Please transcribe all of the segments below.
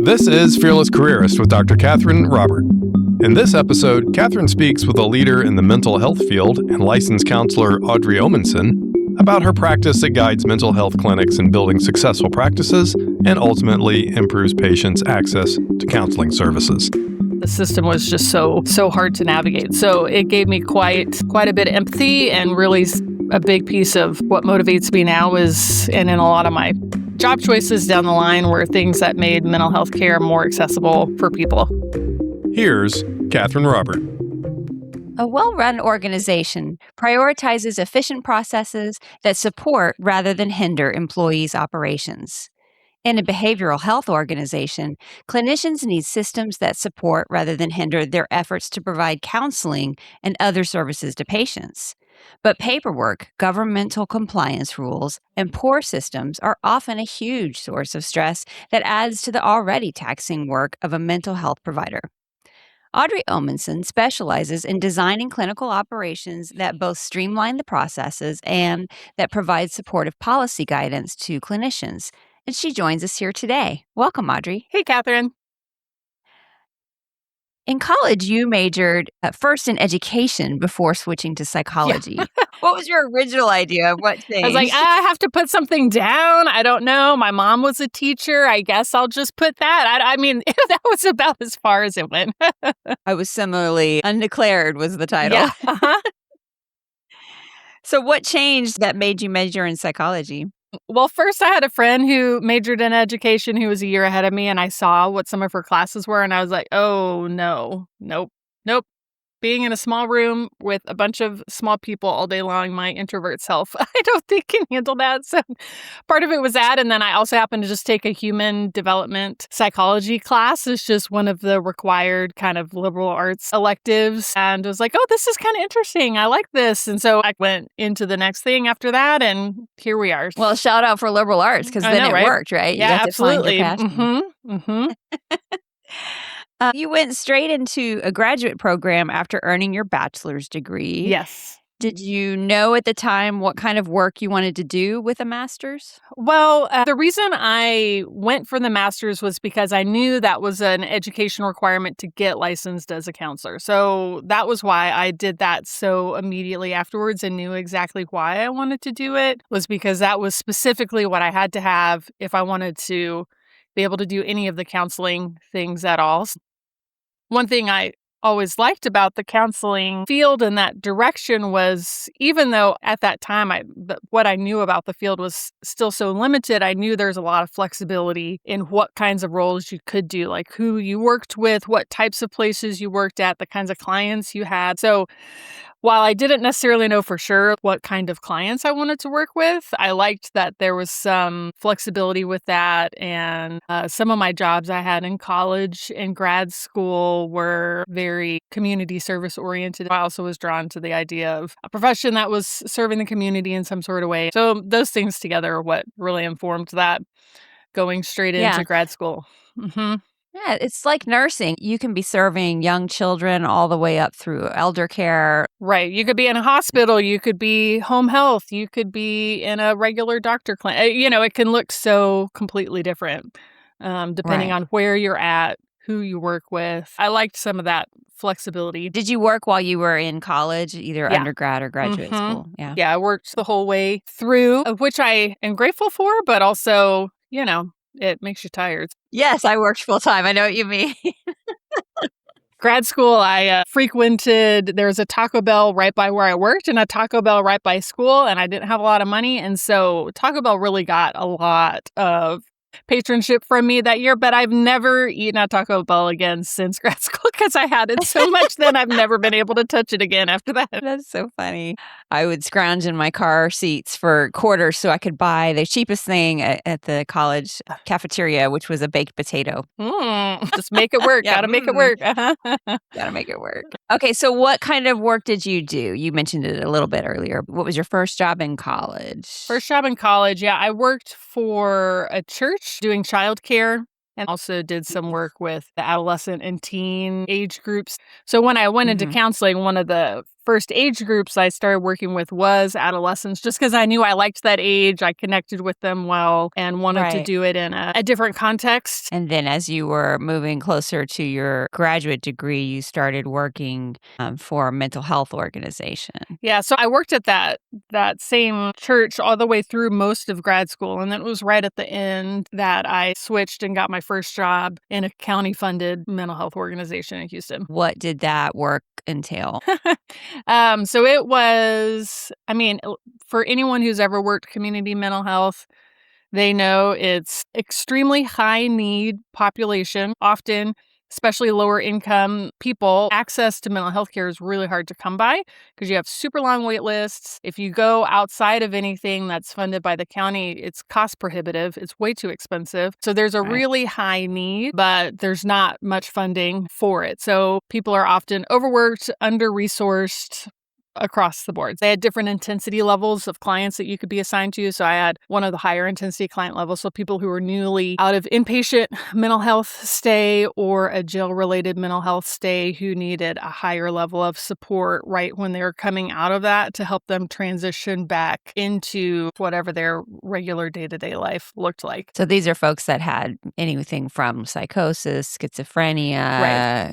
This is Fearless Careerist with Dr. Catherine Robert. In this episode, Catherine speaks with a leader in the mental health field and licensed counselor Audrey Omenson about her practice that guides mental health clinics in building successful practices and ultimately improves patients' access to counseling services. The system was just so hard to navigate. So it gave me quite a bit of empathy, and really a big piece of what motivates me now is, and in a lot of my job choices down the line, were things that made mental health care more accessible for people. Here's Catherine Robert. A well-run organization prioritizes efficient processes that support rather than hinder employees' operations. In a behavioral health organization, clinicians need systems that support rather than hinder their efforts to provide counseling and other services to patients. But paperwork, governmental compliance rules, and poor systems are often a huge source of stress that adds to the already taxing work of a mental health provider. Audrey Omenson specializes in designing clinical operations that both streamline the processes and that provide supportive policy guidance to clinicians. And she joins us here today. Welcome, Audrey. Hey, Catherine. In college, you majored at first in education before switching to psychology. Yeah. What was your original idea of what changed? I was like, I have to put something down. I don't know. My mom was a teacher. I guess I'll just put that. I mean, that was about as far as it went. I was similarly undeclared was the title. Yeah. Uh-huh. So what changed that made you major in psychology? Well, first I had a friend who majored in education who was a year ahead of me, and I saw what some of her classes were, and I was like, oh, no, nope. Being in a small room with a bunch of small people all day long, my introvert self, I don't think can handle that. So part of it was that. And then I also happened to just take a human development psychology class. It's just one of the required kind of liberal arts electives. And I was like, oh, this is kind of interesting. I like this. And so I went into the next thing after that, and here we are. Well, shout out for liberal arts, because then it worked, right? Yeah, you got absolutely. To find your passion. You went straight into a graduate program after earning your bachelor's degree. Yes. Did you know at the time what kind of work you wanted to do with a master's? Well, the reason I went for the master's was because I knew that was an education requirement to get licensed as a counselor. So that was why I did that so immediately afterwards, and knew exactly why I wanted to do it, was because that was specifically what I had to have if I wanted to be able to do any of the counseling things at all. One thing I always liked about the counseling field in that direction was, even though at that time what I knew about the field was still so limited, I knew there's a lot of flexibility in what kinds of roles you could do, like who you worked with, what types of places you worked at, the kinds of clients you had. So while I didn't necessarily know for sure what kind of clients I wanted to work with, I liked that there was some flexibility with that. And some of my jobs I had in college and grad school were very community service oriented. I also was drawn to the idea of a profession that was serving the community in some sort of way. So those things together are what really informed that, going straight into grad school. Mm-hmm. Yeah, it's like nursing. You can be serving young children all the way up through elder care. Right. You could be in a hospital. You could be home health. You could be in a regular doctor clinic. It can look so completely different depending on where you're at, who you work with. I liked some of that flexibility. Did you work while you were in college, either undergrad or graduate school? Yeah. Yeah, I worked the whole way through, which I am grateful for, but also, it makes you tired. Yes, I worked full time. I know what you mean. Grad school, I frequented, there was a Taco Bell right by where I worked and a Taco Bell right by school, and I didn't have a lot of money. And so Taco Bell really got a lot of patronship from me that year, but I've never eaten at Taco Bell again since grad school because I had it so much then I've never been able to touch it again after that. That's so funny. I would scrounge in my car seats for quarters so I could buy the cheapest thing at the college cafeteria, which was a baked potato. Just make it work. Gotta make it work. Gotta make it work. Okay, so what kind of work did you do? You mentioned it a little bit earlier. What was your first job in college? First job in college, I worked for a church doing childcare, and also did some work with the adolescent and teen age groups. So when I went into counseling, one of the first age groups I started working with was adolescents, just because I knew I liked that age. I connected with them well and wanted to Right. do it in a different context. And then as you were moving closer to your graduate degree, you started working for a mental health organization. Yeah, so I worked at that same church all the way through most of grad school, and then it was right at the end that I switched and got my first job in a county-funded mental health organization in Houston. What did that work entail? So it was, I mean, for anyone who's ever worked community mental health, they know it's extremely high need population. Often, especially lower income people, access to mental health care is really hard to come by because you have super long wait lists. If you go outside of anything that's funded by the county, it's cost prohibitive. It's way too expensive. So there's a Right. really high need, but there's not much funding for it. So people are often overworked, under-resourced, across the board. They had different intensity levels of clients that you could be assigned to. So I had one of the higher intensity client levels. So people who were newly out of inpatient mental health stay or a jail-related mental health stay who needed a higher level of support right when they were coming out of that to help them transition back into whatever their regular day-to-day life looked like. So these are folks that had anything from psychosis, schizophrenia.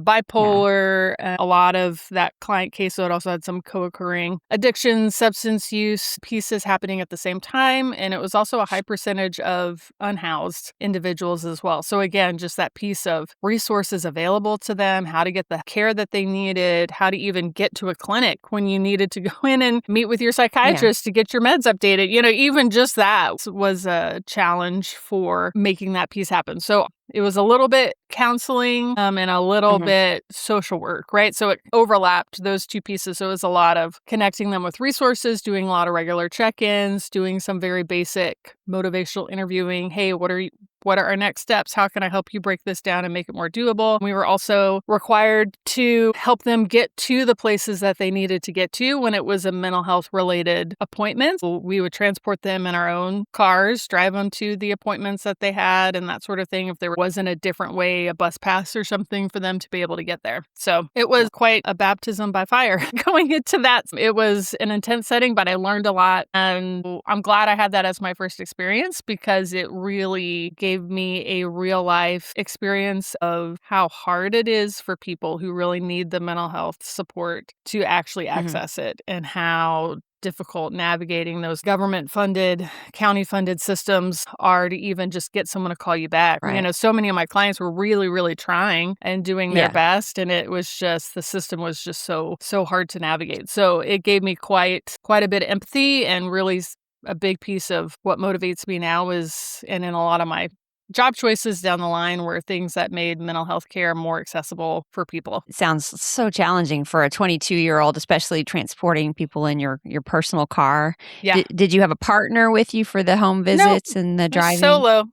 Bipolar, a lot of that client caseload also had some co-occurring addiction, substance use pieces happening at the same time. And it was also a high percentage of unhoused individuals as well. So again, just that piece of resources available to them, how to get the care that they needed, how to even get to a clinic when you needed to go in and meet with your psychiatrist to get your meds updated. Even just that was a challenge for making that piece happen. So it was a little bit counseling and a little bit social work, right? So it overlapped those two pieces. So it was a lot of connecting them with resources, doing a lot of regular check-ins, doing some very basic motivational interviewing. Hey, what are our next steps? How can I help you break this down and make it more doable? We were also required to help them get to the places that they needed to get to when it was a mental health related appointment. We would transport them in our own cars, drive them to the appointments that they had and that sort of thing if there wasn't a different way, a bus pass or something for them to be able to get there. So it was quite a baptism by fire going into that. It was an intense setting, but I learned a lot. And I'm glad I had that as my first experience because it really gave me a real life experience of how hard it is for people who really need the mental health support to actually access it and how difficult navigating those government funded, county funded systems are to even just get someone to call you back. Right. So many of my clients were really, really trying and doing their best. And it was just, the system was just so hard to navigate. So it gave me quite a bit of empathy and really a big piece of what motivates me now is, and in a lot of my job choices down the line were things that made mental health care more accessible for people. It sounds so challenging for a 22-year-old, especially transporting people in your personal car. Yeah. Did you have a partner with you for the home visits and the driving? Solo.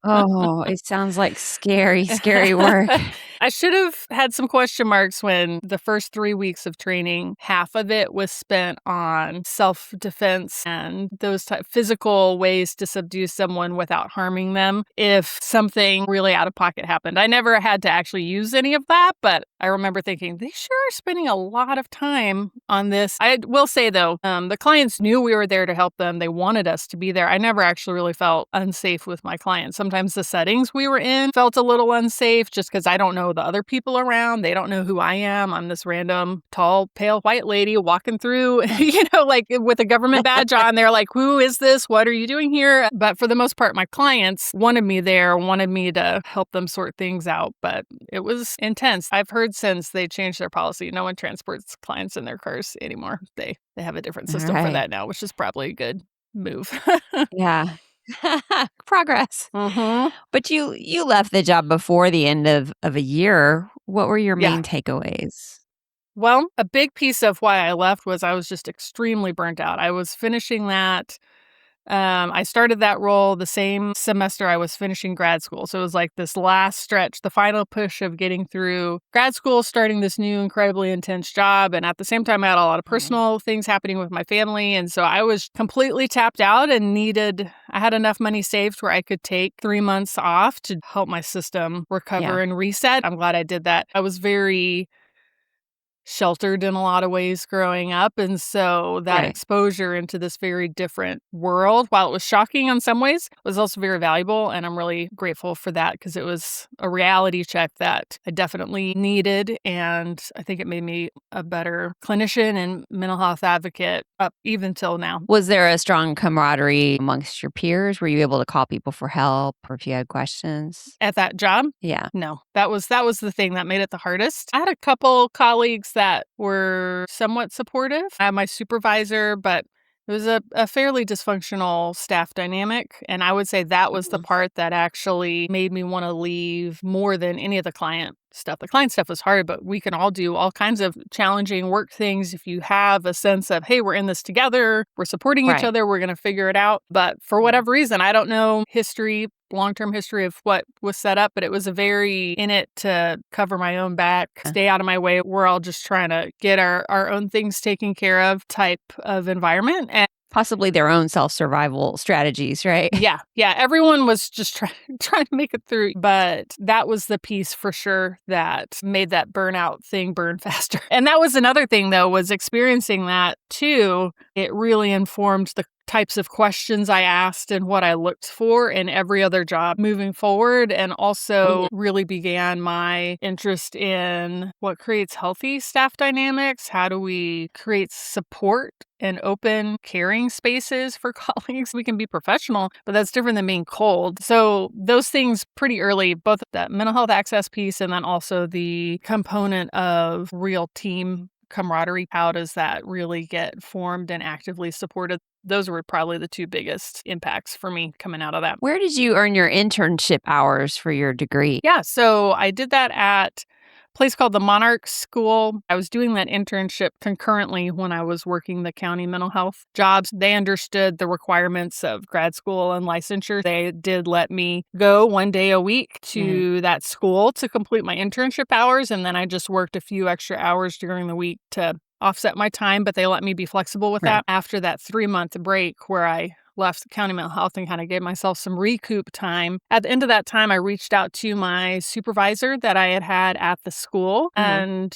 Oh, it sounds like scary, scary work. I should have had some question marks when the first 3 weeks of training, half of it was spent on self-defense and those physical ways to subdue someone without harming them if something really out of pocket happened. I never had to actually use any of that, but I remember thinking, they sure are spending a lot of time on this. I will say, though, the clients knew we were there to help them. They wanted us to be there. I never actually really felt unsafe with my clients. Sometimes the settings we were in felt a little unsafe just because I don't know the other people around. They don't know who I am. I'm this random, tall, pale, white lady walking through, like with a government badge on. They're like, who is this? What are you doing here? But for the most part, my clients wanted me there, wanted me to help them sort things out. But it was intense. I've heard since they changed their policy, no one transports clients in their cars anymore. They have a different system for that now, which is probably a good move. Yeah. Progress. Mm-hmm. But you left the job before the end of a year. What were your Yeah. main takeaways? Well, a big piece of why I left was I was just extremely burnt out. I was finishing that. I started that role the same semester I was finishing grad school. So it was like this last stretch, the final push of getting through grad school, starting this new incredibly intense job. And at the same time, I had a lot of personal things happening with my family. And so I was completely tapped out and I had enough money saved where I could take 3 months off to help my system recover and reset. I'm glad I did that. I was very sheltered in a lot of ways growing up. And so that Right. exposure into this very different world, while it was shocking in some ways, was also very valuable. And I'm really grateful for that because it was a reality check that I definitely needed. And I think it made me a better clinician and mental health advocate up even till now. Was there a strong camaraderie amongst your peers? Were you able to call people for help or if you had questions? At that job, Yeah. no, that was the thing that made it the hardest. I had a couple colleagues that were somewhat supportive. I had my supervisor, but it was a fairly dysfunctional staff dynamic. And I would say that was the part that actually made me want to leave more than any of the client stuff. The client stuff was hard, but we can all do all kinds of challenging work things if you have a sense of, hey, we're in this together, we're supporting each Right. other, we're going to figure it out. But for whatever reason, I don't know long-term history of what was set up, but it was a very in it to cover my own back, stay out of my way. We're all just trying to get our own things taken care of type of environment. And Possibly their own self-survival strategies, right? yeah, everyone was just trying to make it through. But that was the piece for sure that made that burnout thing burn faster. And that was another thing, though, was experiencing that too. It really informed the types of questions I asked and what I looked for in every other job moving forward, and also really began my interest in what creates healthy staff dynamics. How do we create support and open, caring spaces for colleagues? We can be professional, but that's different than being cold. So those things pretty early, both that mental health access piece and then also the component of real team camaraderie. How does that really get formed and actively supported? Those were probably the two biggest impacts for me coming out of that. Where did you earn your internship hours for your degree? Yeah, so I did that at a place called the Monarch School. I was doing that internship concurrently when I was working the county mental health jobs. They understood the requirements of grad school and licensure. They did let me go one day a week to that school to complete my internship hours, and then I just worked a few extra hours during the week to offset my time, but they let me be flexible with that. After that 3-month break where I left the county mental health and kind of gave myself some recoup time. At the end of that time, I reached out to my supervisor that I had at the school, and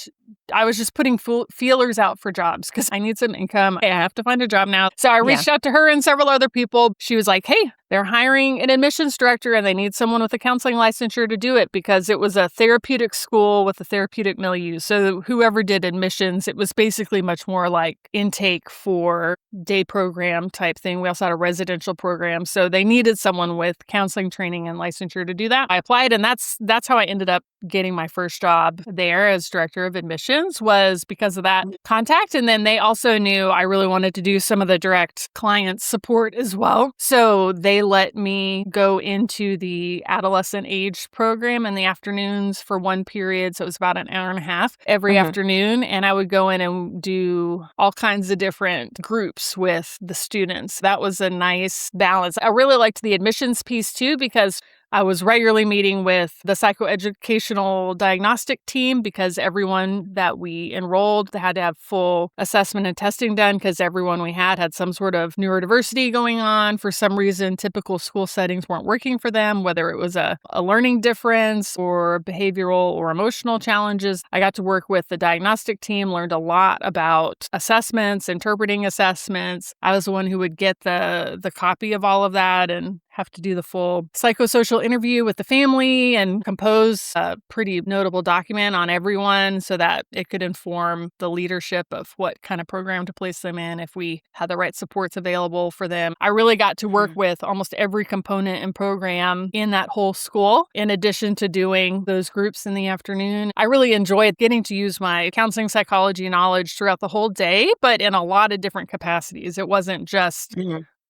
I was just putting feelers out for jobs because I need some income. I have to find a job now. So I reached out to her and several other people. She was like, hey, they're hiring an admissions director and they need someone with a counseling licensure to do it because it was a therapeutic school with a therapeutic milieu. So whoever did admissions, it was basically much more like intake for day program type thing. We also had a residential program. So they needed someone with counseling training and licensure to do that. I applied, and that's how I ended up getting my first job there as director of admissions, was because of that contact. And then they also knew I really wanted to do some of the direct client support as well. So they let me go into the adolescent age program in the afternoons for one period. So it was about an hour and a half every afternoon. And I would go in and do all kinds of different groups with the students. That was a nice balance. I really liked the admissions piece too, because I was regularly meeting with the psychoeducational diagnostic team because everyone that we enrolled had to have full assessment and testing done because everyone we had some sort of neurodiversity going on. For some reason, typical school settings weren't working for them, whether it was a learning difference or behavioral or emotional challenges. I got to work with the diagnostic team, learned a lot about assessments, interpreting assessments. I was the one who would get the copy of all of that and have to do the full psychosocial interview with the family and compose a pretty notable document on everyone so that it could inform the leadership of what kind of program to place them in if we had the right supports available for them. I really got to work with almost every component and program in that whole school, in addition to doing those groups in the afternoon. I really enjoyed getting to use my counseling psychology knowledge throughout the whole day, but in a lot of different capacities. It wasn't just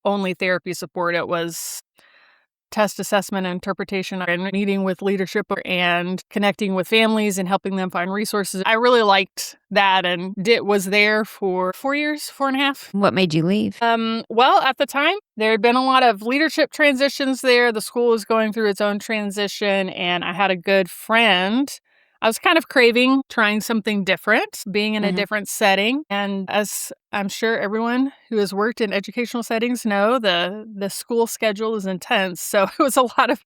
only therapy support. It was test assessment and interpretation and meeting with leadership and connecting with families and helping them find resources. I really liked that and was there for 4 years, 4.5. What made you leave? Well, at the time, there had been a lot of leadership transitions there. The school was going through its own transition, and I had a good friend. I was kind of craving trying something different, being in a different setting. And as I'm sure everyone who has worked in educational settings know, the school schedule is intense. So it was a lot of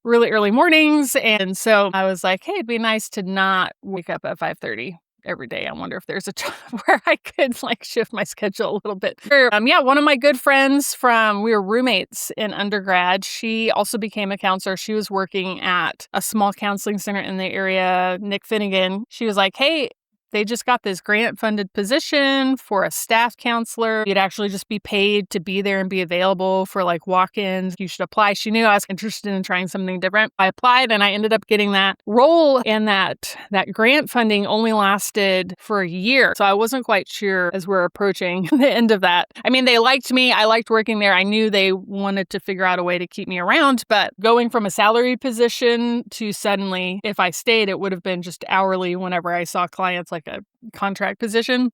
really early mornings. And so I was like, hey, it'd be nice to not wake up at 5:30 every day. I wonder if there's a job where I could like shift my schedule a little bit. Yeah, one of my good friends we were roommates in undergrad. She also became a counselor. She was working at a small counseling center in the area, Nick Finnegan. She was like, hey, they just got this grant-funded position for a staff counselor. You'd actually just be paid to be there and be available for like walk-ins. You should apply. She knew I was interested in trying something different. I applied and I ended up getting that role, and that grant funding only lasted for a year. So I wasn't quite sure as we're approaching the end of that. I mean, they liked me. I liked working there. I knew they wanted to figure out a way to keep me around, but going from a salary position to suddenly, if I stayed, it would have been just hourly whenever I saw clients, like a contract position.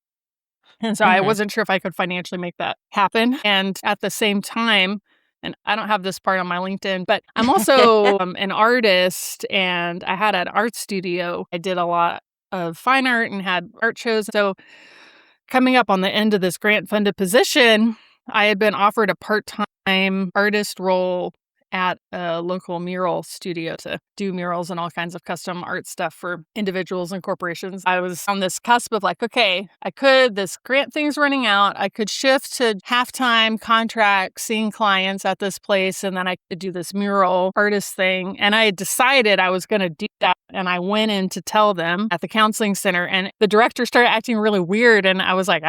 And so I wasn't sure if I could financially make that happen. And at the same time, and I don't have this part on my LinkedIn, but I'm also an artist, and I had an art studio. I did a lot of fine art and had art shows. So coming up on the end of this grant-funded position, I had been offered a part-time artist role at a local mural studio to do murals and all kinds of custom art stuff for individuals and corporations. I was on this cusp of like, okay, this grant thing's running out. I could shift to half-time contract, seeing clients at this place, and then I could do this mural artist thing. And I had decided I was going to do that. And I went in to tell them at the counseling center, and the director started acting really weird. And I was like,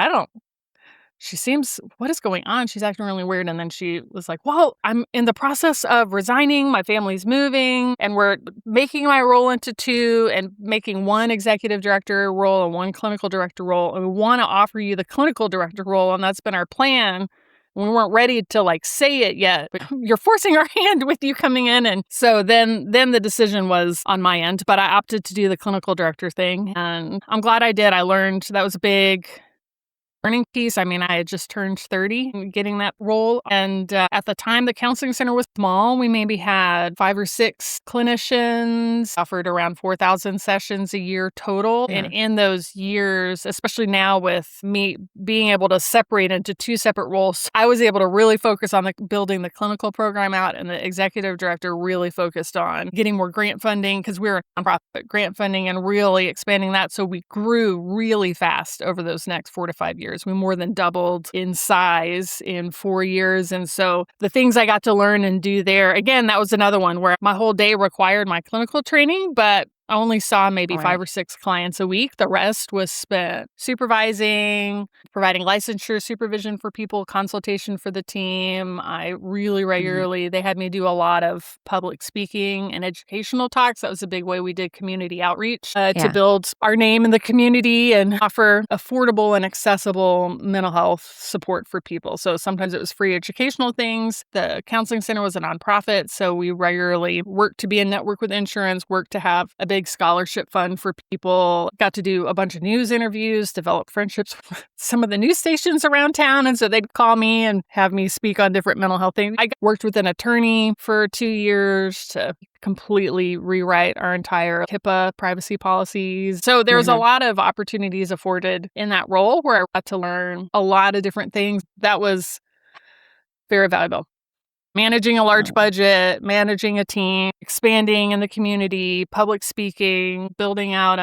what is going on? She's acting really weird. And then she was like, well, I'm in the process of resigning. My family's moving, and we're making my role into two and making one executive director role and one clinical director role. And we want to offer you the clinical director role. And that's been our plan. We weren't ready to like say it yet, but you're forcing our hand with you coming in. And so then the decision was on my end, but I opted to do the clinical director thing. And I'm glad I did. I learned that was a big learning piece. I mean, I had just turned 30 getting that role. And at the time, the counseling center was small. We maybe had 5 or 6 clinicians, offered around 4,000 sessions a year total. Yeah. And in those years, especially now with me being able to separate into 2 separate roles, I was able to really focus on building the clinical program out, and the executive director really focused on getting more grant funding, because we were a nonprofit, grant funding, and really expanding that. So we grew really fast over those next 4 to 5 years. We more than doubled in size in 4 years. And so the things I got to learn and do there, again, that was another one where my whole day required my clinical training, but I only saw maybe 5 or 6 clients a week. The rest was spent supervising, providing licensure supervision for people, consultation for the team. I really regularly, they had me do a lot of public speaking and educational talks. That was a big way we did community outreach to build our name in the community and offer affordable and accessible mental health support for people. So sometimes it was free educational things. The counseling center was a nonprofit, so we regularly worked to be in network with insurance, worked to have a big scholarship fund for people, got to do a bunch of news interviews, develop friendships with some of the news stations around town. And so they'd call me and have me speak on different mental health things. I worked with an attorney for 2 years to completely rewrite our entire HIPAA privacy policies. So there was a lot of opportunities afforded in that role where I got to learn a lot of different things. That was very valuable. Managing a large budget, managing a team, expanding in the community, public speaking, building out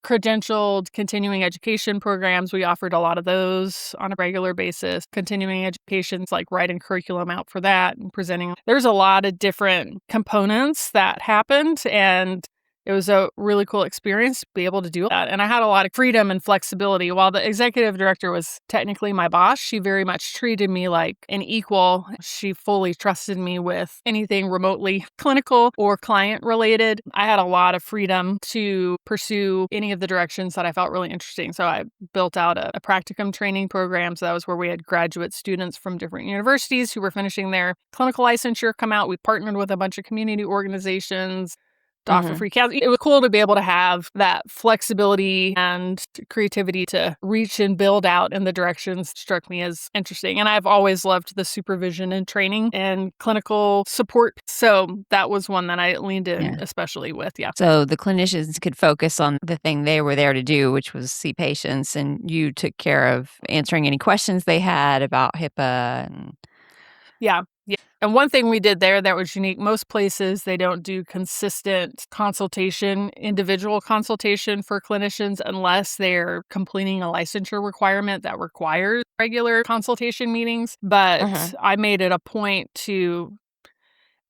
credentialed continuing education programs. We offered a lot of those on a regular basis. Continuing education's like writing curriculum out for that and presenting. There's a lot of different components that happened, and it was a really cool experience to be able to do that. And I had a lot of freedom and flexibility. While the executive director was technically my boss, she very much treated me like an equal. She fully trusted me with anything remotely clinical or client related. I had a lot of freedom to pursue any of the directions that I felt really interesting. So I built out a practicum training program. So that was where we had graduate students from different universities who were finishing their clinical licensure come out. We partnered with a bunch of community organizations to offer free counseling. It was cool to be able to have that flexibility and creativity to reach and build out in the directions struck me as interesting. And I've always loved the supervision and training and clinical support. So that was one that I leaned in especially with. Yeah. So the clinicians could focus on the thing they were there to do, which was see patients, and you took care of answering any questions they had about HIPAA. Yeah. Yeah. And one thing we did there that was unique, most places, they don't do consistent consultation, individual consultation for clinicians unless they're completing a licensure requirement that requires regular consultation meetings. But I made it a point to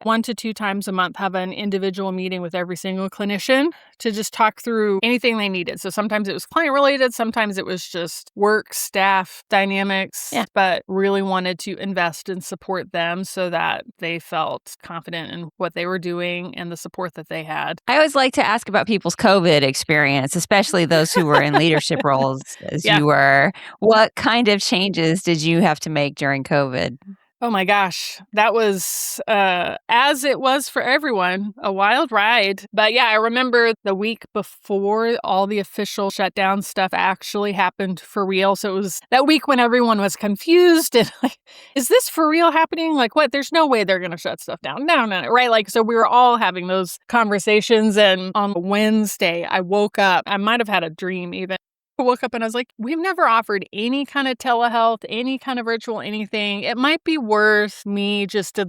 1 to 2 times a month have an individual meeting with every single clinician to just talk through anything they needed. So sometimes it was client related, sometimes it was just work, staff, dynamics, but really wanted to invest and support them so that they felt confident in what they were doing and the support that they had. I always like to ask about people's COVID experience, especially those who were in leadership roles as you were. What kind of changes did you have to make during COVID? Oh my gosh, that was, as it was for everyone, a wild ride. But yeah, I remember the week before all the official shutdown stuff actually happened for real. So it was that week when everyone was confused and like, is this for real happening? Like, what? There's no way they're going to shut stuff down. No, right? Like, so we were all having those conversations. And on Wednesday, I woke up, I might have had a dream even. I woke up and I was like, we've never offered any kind of telehealth, any kind of virtual anything. It might be worth me just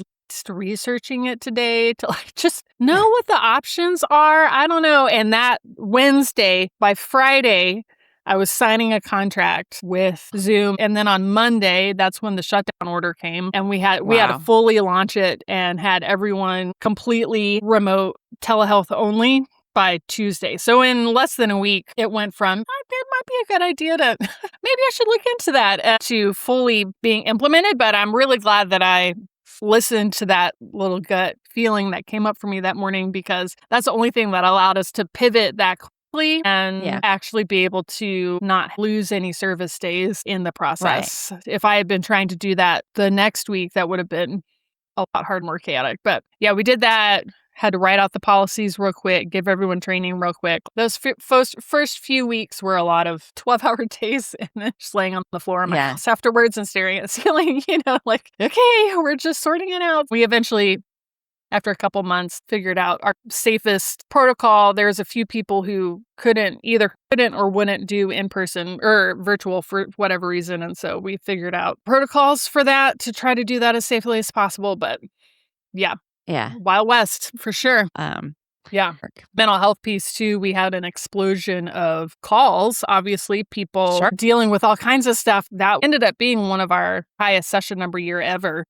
researching it today to like just know what the options are. I don't know. And that Wednesday, by Friday, I was signing a contract with Zoom. And then on Monday, that's when the shutdown order came. And we had to fully launch it and had everyone completely remote telehealth only by Tuesday. So in less than a week, it went from, it might be a good idea to, maybe I should look into that, to fully being implemented. But I'm really glad that I listened to that little gut feeling that came up for me that morning, because that's the only thing that allowed us to pivot that quickly and actually be able to not lose any service days in the process. Right. If I had been trying to do that the next week, that would have been a lot harder, more chaotic. But yeah, we did that. Had to write out the policies real quick, give everyone training real quick. Those first few weeks were a lot of 12-hour days and then just laying on the floor in my house afterwards and staring at the ceiling, like, okay, we're just sorting it out. We eventually, after a couple months, figured out our safest protocol. There's a few people who couldn't or wouldn't do in-person or virtual for whatever reason. And so we figured out protocols for that to try to do that as safely as possible. But yeah. Wild West, for sure. Mental health piece, too. We had an explosion of calls. Obviously, people dealing with all kinds of stuff. That ended up being one of our highest session number year ever.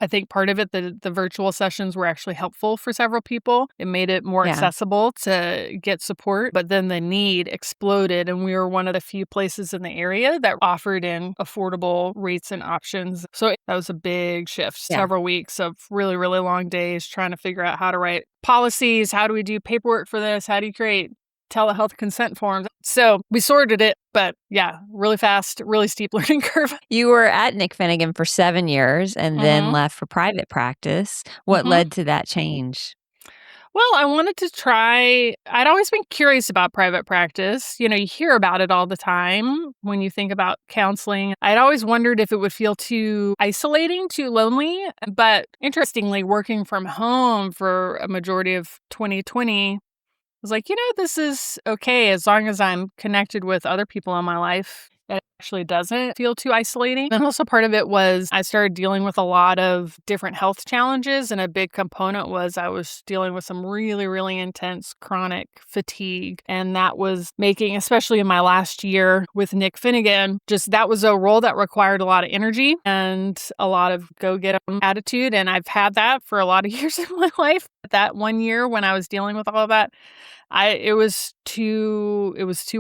I think part of it, the virtual sessions were actually helpful for several people. It made it more accessible to get support, but then the need exploded, and we were one of the few places in the area that offered in affordable rates and options. So that was a big shift. Several weeks of really, really long days trying to figure out how to write policies. How do we do paperwork for this? How do you create telehealth consent forms? So we sorted it, but really fast, really steep learning curve. You were at Nick Finnegan for 7 years and then left for private practice. What led to that change? Well, I wanted to try, I'd always been curious about private practice. You hear about it all the time when you think about counseling. I'd always wondered if it would feel too isolating, too lonely. But interestingly, working from home for a majority of 2020, was like, this is okay as long as I'm connected with other people in my life. It actually doesn't feel too isolating. And also part of it was I started dealing with a lot of different health challenges. And a big component was I was dealing with some really, really intense chronic fatigue. And that was making, especially in my last year with Nick Finnegan, that was a role that required a lot of energy and a lot of go-get-'em attitude. And I've had that for a lot of years in my life. That 1 year when I was dealing with all of that, it was too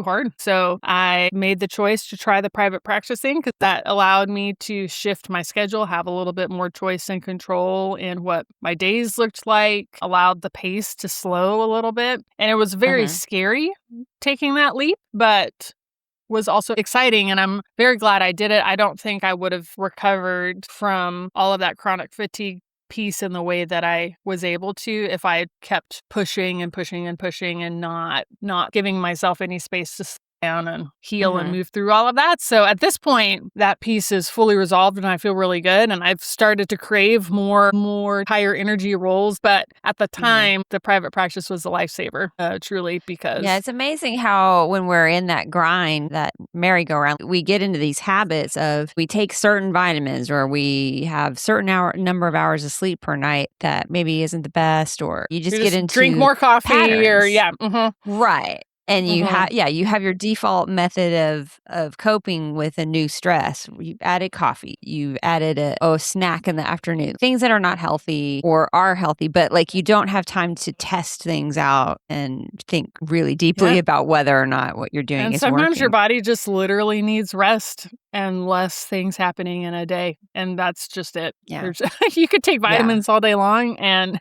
hard. So I made the choice to try the private practice thing because that allowed me to shift my schedule, have a little bit more choice and control in what my days looked like, allowed the pace to slow a little bit. And it was very scary taking that leap, but was also exciting. And I'm very glad I did it. I don't think I would have recovered from all of that chronic fatigue piece in the way that I was able to if I had kept pushing and pushing and pushing and not giving myself any space to down and heal and move through all of that. So at this point, that piece is fully resolved and I feel really good. And I've started to crave more higher energy roles. But at the time, the private practice was a lifesaver, truly, because... Yeah, it's amazing how when we're in that grind, that merry-go-round, we get into these habits of we take certain vitamins or we have certain number of hours of sleep per night that maybe isn't the best, or you just get into drink more coffee patterns. or Right. And you have your default method of coping with a new stress. You added coffee. You added a snack in the afternoon. Things that are not healthy or are healthy, but like you don't have time to test things out and think really deeply about whether or not what you're doing is working. And sometimes your body just literally needs rest and less things happening in a day. And that's just it. Yeah. You could take vitamins all day long and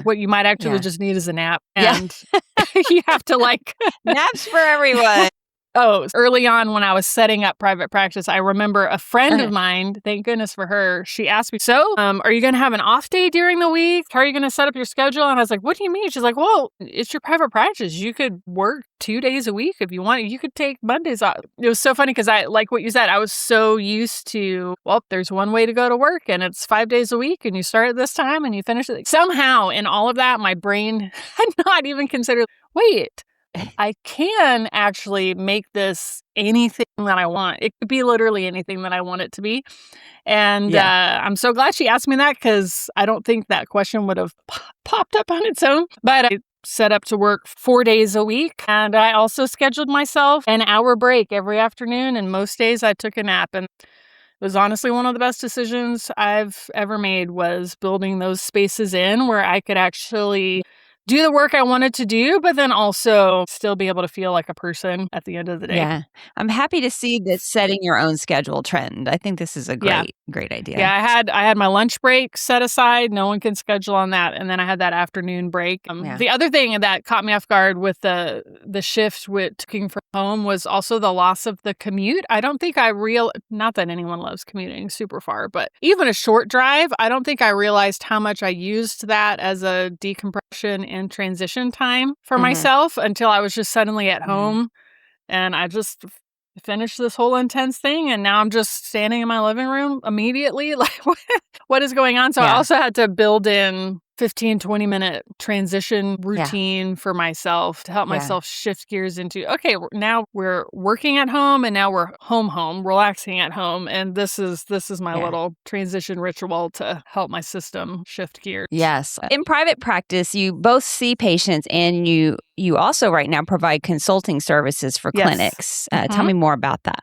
what you might actually just need is a nap. And you have to naps for everyone. Early on when I was setting up private practice, I remember a friend of mine, thank goodness for her, she asked me, so are you going to have an off day during the week? How are you going to set up your schedule? And I was like, what do you mean? She's like, well, it's your private practice. You could work 2 days a week if you want. You could take Mondays off. It was so funny because I, like what you said, I was so used to, well, there's one way to go to work and it's 5 days a week and you start at this time and you finish it. Somehow in all of that, my brain had not even considered, wait, I can actually make this anything that I want. It could be literally anything that I want it to be. And I'm so glad she asked me that because I don't think that question would have popped up on its own. But I set up to work 4 days a week. And I also scheduled myself an hour break every afternoon. And most days I took a nap. And it was honestly one of the best decisions I've ever made, was building those spaces in where I could actually do the work I wanted to do, but then also still be able to feel like a person at the end of the day. Yeah. I'm happy to see this setting your own schedule trend. I think this is a great idea. Yeah, I had my lunch break set aside. No one can schedule on that. And then I had that afternoon break. The other thing that caught me off guard with the shift with working from home was also the loss of the commute. I don't think not that anyone loves commuting super far, but even a short drive, I don't think I realized how much I used that as a decompression and transition time for myself until I was just suddenly at home and I just finished this whole intense thing. And now I'm just standing in my living room immediately. Like, what is going on? So I also had to build in 15, 20-minute transition routine for myself to help myself shift gears into, okay, now we're working at home and now we're home, relaxing at home. And this is my little transition ritual to help my system shift gears. Yes. In private practice, you both see patients and you also right now provide consulting services for clinics. Tell me more about that.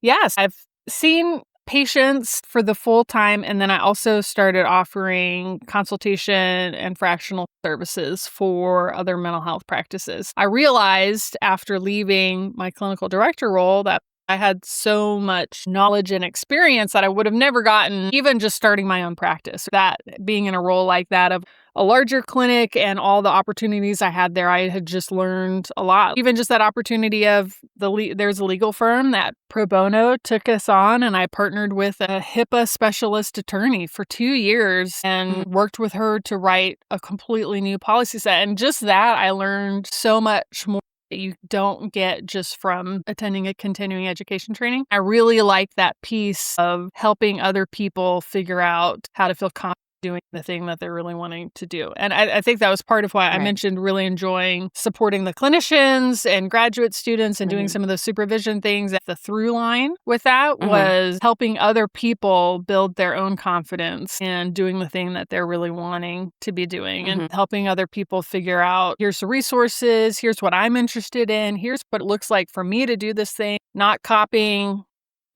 Yes. I've seen patients for the full time. And then I also started offering consultation and fractional services for other mental health practices. I realized after leaving my clinical director role that I had so much knowledge and experience that I would have never gotten even just starting my own practice. That being in a role like that of a larger clinic and all the opportunities I had there, I had just learned a lot. Even just that opportunity of there's a legal firm that pro bono took us on, and I partnered with a HIPAA specialist attorney for 2 years and worked with her to write a completely new policy set. And just that, I learned so much more that you don't get just from attending a continuing education training. I really like that piece of helping other people figure out how to feel confident doing the thing that they're really wanting to do. And I think that was part of why I mentioned really enjoying supporting the clinicians and graduate students and doing some of the supervision things. The through line with that was helping other people build their own confidence in doing the thing that they're really wanting to be doing and helping other people figure out, here's the resources, here's what I'm interested in, here's what it looks like for me to do this thing, not copying.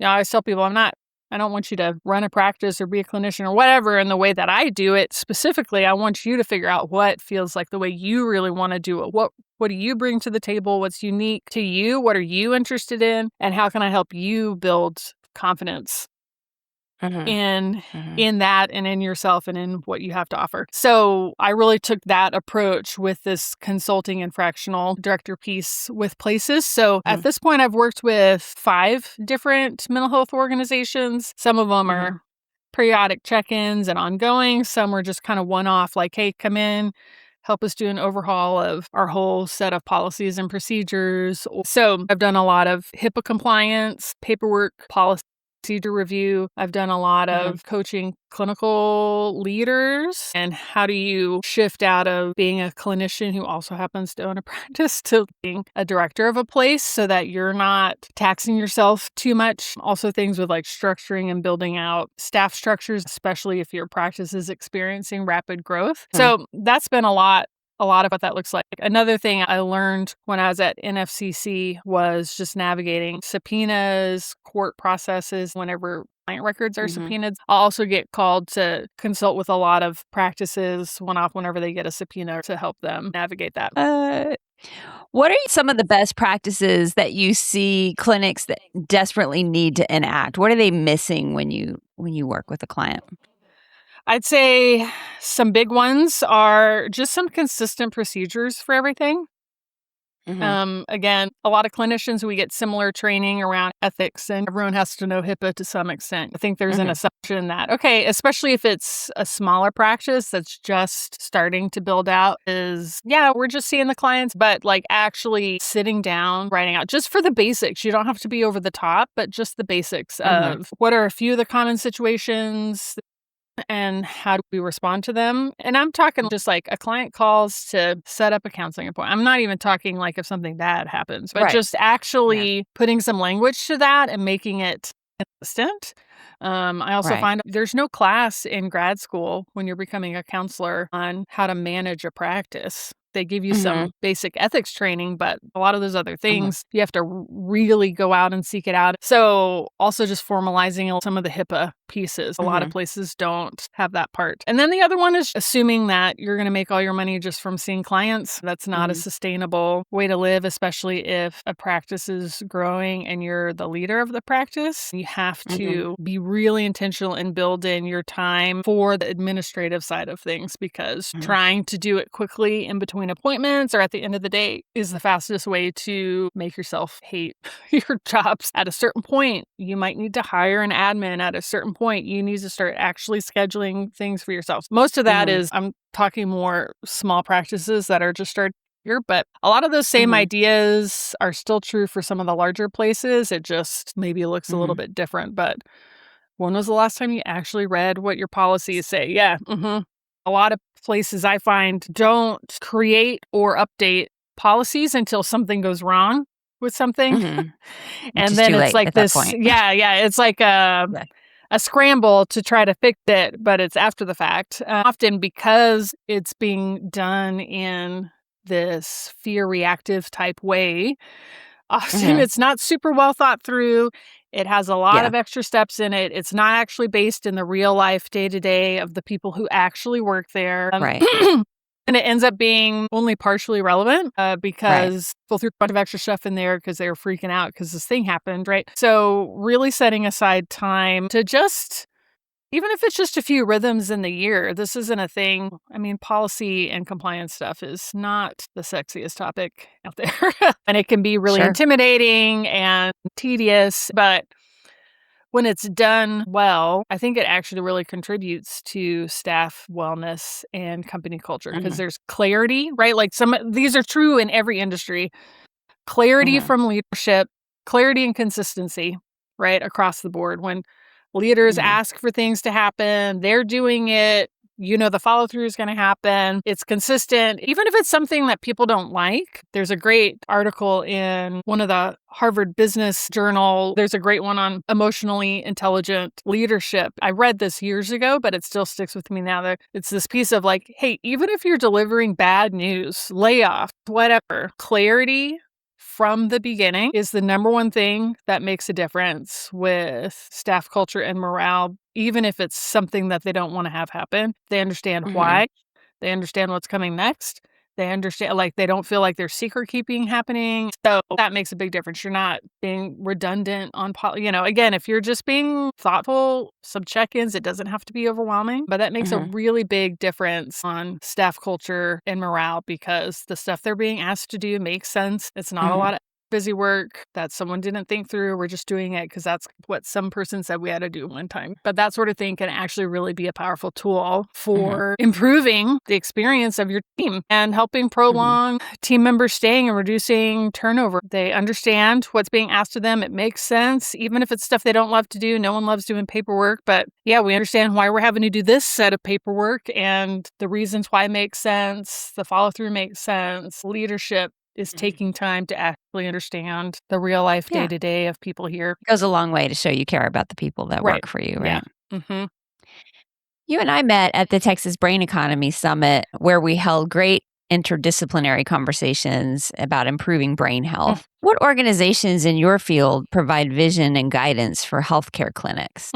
I always tell people I don't want you to run a practice or be a clinician or whatever in the way that I do it. Specifically, I want you to figure out what feels like the way you really want to do it. What do you bring to the table? What's unique to you? What are you interested in? And how can I help you build confidence in that and in yourself and in what you have to offer? So I really took that approach with this consulting and fractional director piece with places. So at this point, I've worked with 5 different mental health organizations. Some of them are periodic check-ins and ongoing. Some are just kind of one-off, like, hey, come in, help us do an overhaul of our whole set of policies and procedures. So I've done a lot of HIPAA compliance, paperwork, policy procedure review. I've done a lot of coaching clinical leaders and how do you shift out of being a clinician who also happens to own a practice to being a director of a place so that you're not taxing yourself too much. Also things with like structuring and building out staff structures, especially if your practice is experiencing rapid growth. So that's been a lot of what that looks like. Another thing I learned when I was at NFCC was just navigating subpoenas, court processes, whenever client records are subpoenaed. I'll also get called to consult with a lot of practices whenever they get a subpoena to help them navigate that. What are some of the best practices that you see clinics that desperately need to enact? What are they missing when you work with a client? I'd say some big ones are just some consistent procedures for everything. Again, a lot of clinicians, we get similar training around ethics and everyone has to know HIPAA to some extent. I think there's an assumption that, okay, especially if it's a smaller practice that's just starting to build out is, yeah, we're just seeing the clients, but like actually sitting down, writing out just for the basics. You don't have to be over the top, but just the basics of what are a few of the common situations and how do we respond to them? And I'm talking just like a client calls to set up a counseling appointment. I'm not even talking like if something bad happens, but just actually putting some language to that and making it consistent. I also find there's no class in grad school when you're becoming a counselor on how to manage a practice. They give you some basic ethics training, but a lot of those other things, you have to really go out and seek it out. So also just formalizing some of the HIPAA pieces. A lot of places don't have that part. And then the other one is assuming that you're going to make all your money just from seeing clients. That's not a sustainable way to live, especially if a practice is growing and you're the leader of the practice. You have to be really intentional and build in your time for the administrative side of things because trying to do it quickly in between appointments or at the end of the day is the fastest way to make yourself hate your jobs. At a certain point, you might need to hire an admin. At a certain point, you need to start actually scheduling things for yourself. Most of that is, I'm talking more small practices that are just starting here, but a lot of those same ideas are still true for some of the larger places. It just maybe looks a little bit different. But when was the last time you actually read what your policies say? Yeah. A lot of places I find don't create or update policies until something goes wrong with something. And then it's like this, it's like a scramble to try to fix it, but it's after the fact. Often because it's being done in this fear reactive type way, often it's not super well thought through. It has a lot of extra steps in it. It's not actually based in the real life day-to-day of the people who actually work there. And it ends up being only partially relevant because people threw a bunch of extra stuff in there because they were freaking out because this thing happened, right? So really setting aside time to just, even if it's just a few rhythms in the year, this isn't a thing. I mean, policy and compliance stuff is not the sexiest topic out there. And it can be really intimidating and tedious, but when it's done well, I think it actually really contributes to staff wellness and company culture because there's clarity, right? Like these are true in every industry. Clarity from leadership, clarity and consistency, right? Across the board. When leaders ask for things to happen, they're doing it. You know, the follow through is going to happen. It's consistent. Even if it's something that people don't like, there's a great article in one of the Harvard Business Journal. There's a great one on emotionally intelligent leadership. I read this years ago, but it still sticks with me now. It's this piece of like, hey, even if you're delivering bad news, layoff, whatever, clarity from the beginning is the number one thing that makes a difference with staff culture and morale, even if it's something that they don't want to have happen. They understand why. They understand what's coming next. They understand, like, they don't feel like there's secret keeping happening. So that makes a big difference. You're not being redundant on, again, if you're just being thoughtful, some check-ins, it doesn't have to be overwhelming, but that makes a really big difference on staff culture and morale because the stuff they're being asked to do makes sense. It's not a lot of busy work that someone didn't think through. We're just doing it because that's what some person said we had to do one time. But that sort of thing can actually really be a powerful tool for improving the experience of your team and helping prolong team members staying and reducing turnover. They understand what's being asked of them. It makes sense, even if it's stuff they don't love to do. No one loves doing paperwork, but yeah, we understand why we're having to do this set of paperwork and the reasons why it makes sense. The follow through makes sense. Leadership is taking time to actually understand the real life day-to-day of people here. Goes a long way to show you care about the people that work for you, right? Yeah. You and I met at the Texas Brain Economy Summit, where we held great interdisciplinary conversations about improving brain health. What organizations in your field provide vision and guidance for healthcare clinics?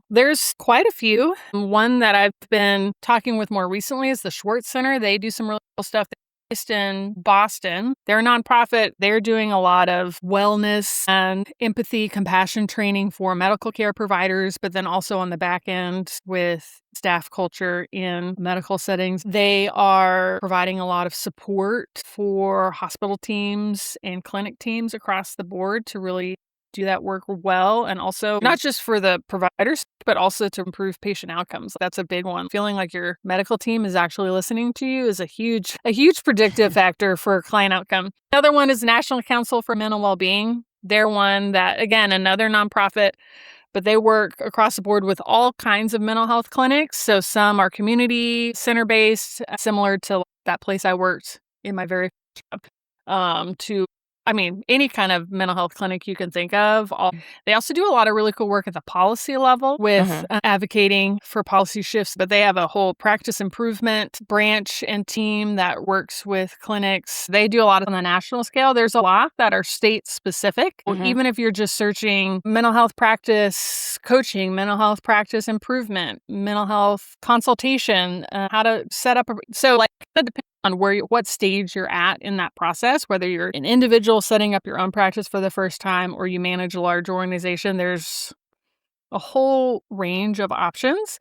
There's quite a few. One that I've been talking with more recently is the Schwartz Center. They do some really cool stuff. Based in Boston. They're a nonprofit. They're doing a lot of wellness and empathy, compassion training for medical care providers, but then also on the back end with staff culture in medical settings. They are providing a lot of support for hospital teams and clinic teams across the board to really do that work well, and also not just for the providers, but also to improve patient outcomes. That's a big one. Feeling like your medical team is actually listening to you is a huge predictive factor for client outcome. Another one is National Council for Mental Wellbeing. They're one that, again, another nonprofit, but they work across the board with all kinds of mental health clinics. So some are community center-based, similar to that place I worked in my very first job, to any kind of mental health clinic you can think of. They also do a lot of really cool work at the policy level with advocating for policy shifts, but they have a whole practice improvement branch and team that works with clinics. They do a lot on the national scale. There's a lot that are state specific. Even if you're just searching mental health practice coaching, mental health practice improvement, mental health consultation, how to set up that depends on what stage you're at in that process, whether you're an individual setting up your own practice for the first time or you manage a large organization. There's a whole range of options.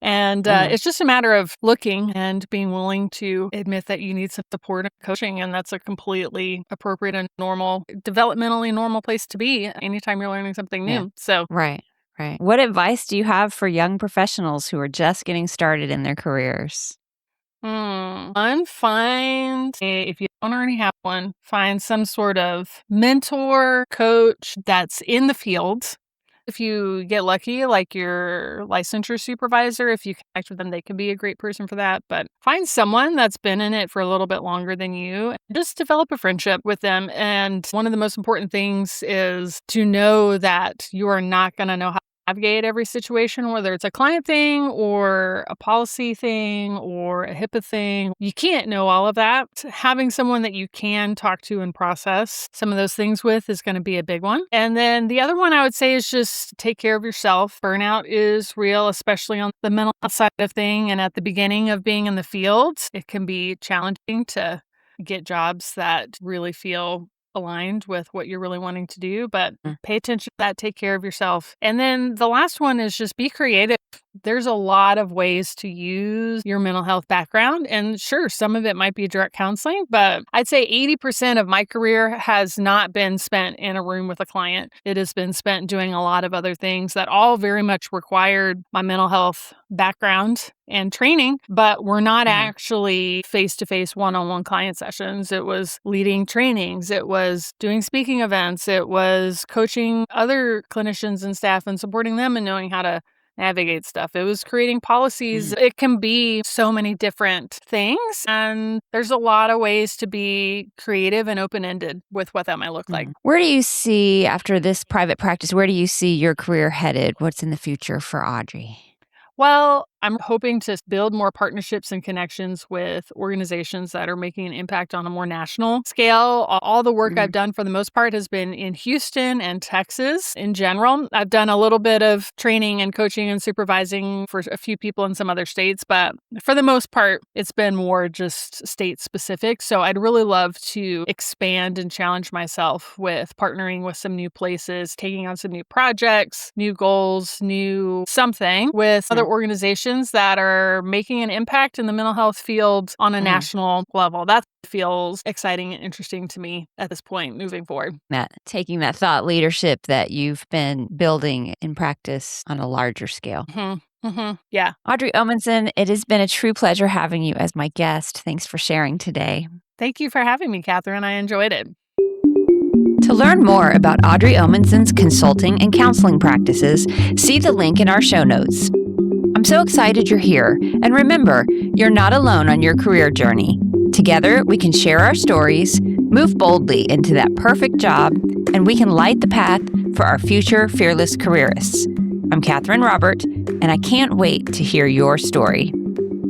And it's just a matter of looking and being willing to admit that you need some support and coaching. And that's a completely appropriate and developmentally normal place to be anytime you're learning something new. So Right. What advice do you have for young professionals who are just getting started in their careers? If you don't already have one, find some sort of mentor, coach that's in the field. If you get lucky, like your licensure supervisor, if you connect with them, they can be a great person for that. But find someone that's been in it for a little bit longer than you. Just develop a friendship with them. And one of the most important things is to know that you are not going to know how navigate every situation, whether it's a client thing or a policy thing or a HIPAA thing. You can't know all of that. Having someone that you can talk to and process some of those things with is going to be a big one. And then the other one I would say is just take care of yourself. Burnout is real, especially on the mental health side of thing. And at the beginning of being in the field, it can be challenging to get jobs that really feel aligned with what you're really wanting to do, but pay attention to that, take care of yourself. And then the last one is just be creative. There's a lot of ways to use your mental health background. And sure, some of it might be direct counseling, but I'd say 80% of my career has not been spent in a room with a client. It has been spent doing a lot of other things that all very much required my mental health background and training, but we're not actually face-to-face one-on-one client sessions. It was leading trainings. It was doing speaking events. It was coaching other clinicians and staff and supporting them and knowing how to navigate stuff. It was creating policies. It can be so many different things. And there's a lot of ways to be creative and open-ended with what that might look like. Where do you see, after this private practice, where do you see your career headed? What's in the future for Audrey? Well, I'm hoping to build more partnerships and connections with organizations that are making an impact on a more national scale. All the work I've done for the most part has been in Houston and Texas in general. I've done a little bit of training and coaching and supervising for a few people in some other states, but for the most part, it's been more just state specific. So I'd really love to expand and challenge myself with partnering with some new places, taking on some new projects, new goals, new something with other organizations organizations that are making an impact in the mental health field on a national level. That feels exciting and interesting to me at this point moving forward. Taking that thought leadership that you've been building in practice on a larger scale. Yeah. Audrey Omenson, it has been a true pleasure having you as my guest. Thanks for sharing today. Thank you for having me, Catherine. I enjoyed it. To learn more about Audrey Omenson's consulting and counseling practices, see the link in our show notes. I'm so excited you're here, and remember, you're not alone on your career journey. Together, we can share our stories, move boldly into that perfect job, and we can light the path for our future fearless careerists. I'm Catherine Robert, and I can't wait to hear your story.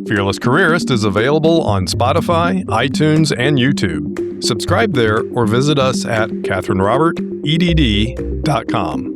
Fearless Careerist is available on Spotify, iTunes, and YouTube. Subscribe there or visit us at catherinerobertedd.com.